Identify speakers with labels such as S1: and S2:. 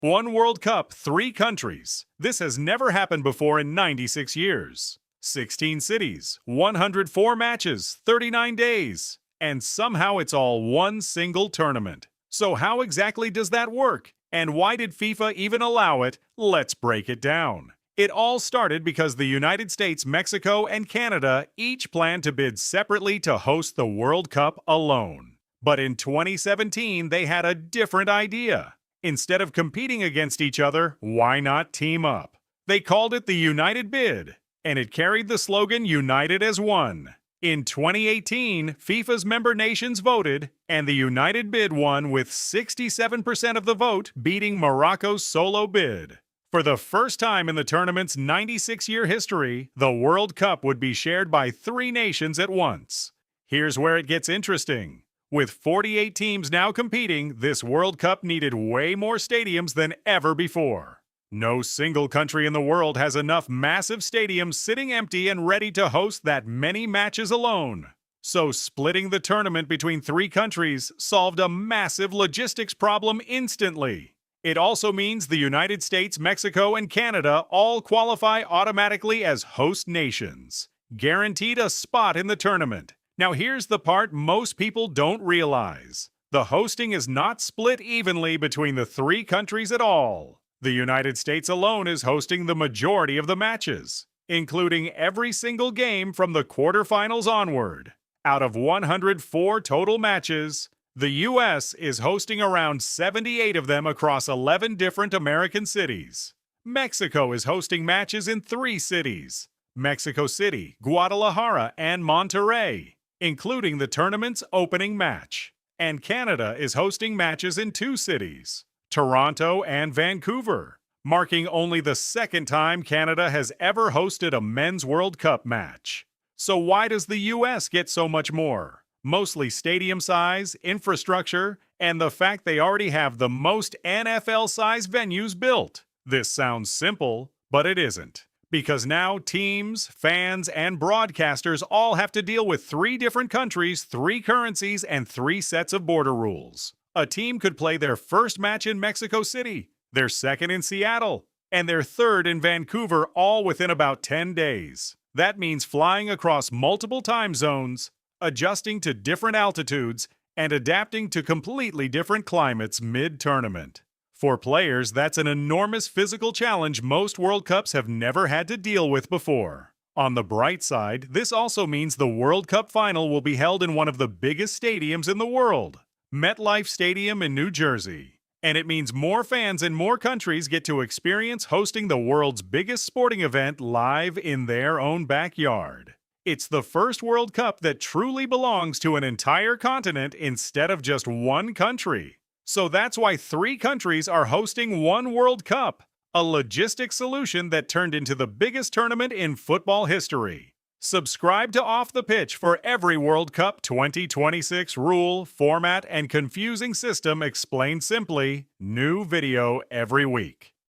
S1: One World Cup, 3 countries. This has never happened before in 96 years. 16 cities, 104 matches, 39 days. And somehow it's all one single tournament. So how exactly does that work? And why did FIFA even allow it? Let's break it down. It all started because the United States, Mexico, and Canada each planned to bid separately to host the World Cup alone. But in 2017, they had a different idea. Instead of competing against each other, why not team up? They called it the United Bid, and it carried the slogan United as One. In 2018, FIFA's member nations voted, and the United Bid won with 67% of the vote, beating Morocco's solo bid. For the first time in the tournament's 96-year history, the World Cup would be shared by 3 nations at once. Here's where it gets interesting. With 48 teams now competing, this World Cup needed way more stadiums than ever before. No single country in the world has enough massive stadiums sitting empty and ready to host that many matches alone. So splitting the tournament between 3 countries solved a massive logistics problem instantly. It also means the United States, Mexico, and Canada all qualify automatically as host nations, guaranteed a spot in the tournament. Now here's the part most people don't realize. The hosting is not split evenly between the 3 countries at all. The United States alone is hosting the majority of the matches, including every single game from the quarterfinals onward. Out of 104 total matches, the U.S. is hosting around 78 of them across 11 different American cities. Mexico is hosting matches in 3 cities: Mexico City, Guadalajara, and Monterrey, including the tournament's opening match. And Canada is hosting matches in 2 cities, Toronto and Vancouver, marking only the 2nd time Canada has ever hosted a Men's World Cup match. So why does the U.S. get so much more? Mostly stadium size, infrastructure, and the fact they already have the most NFL-sized venues built. This sounds simple, but it isn't. Because now teams, fans, and broadcasters all have to deal with 3 different countries, 3 currencies, and 3 sets of border rules. A team could play their first match in Mexico City, their second in Seattle, and their third in Vancouver, all within about 10 days. That means flying across multiple time zones, adjusting to different altitudes, and adapting to completely different climates mid-tournament. For players, that's an enormous physical challenge most World Cups have never had to deal with before. On the bright side, this also means the World Cup final will be held in one of the biggest stadiums in the world, MetLife Stadium in New Jersey. And it means more fans in more countries get to experience hosting the world's biggest sporting event live in their own backyard. It's the first World Cup that truly belongs to an entire continent instead of just one country. So that's why 3 countries are hosting one World Cup, a logistic solution that turned into the biggest tournament in football history. Subscribe to Off the Pitch for every World Cup 2026 rule, format, and confusing system explained simply. New video every week.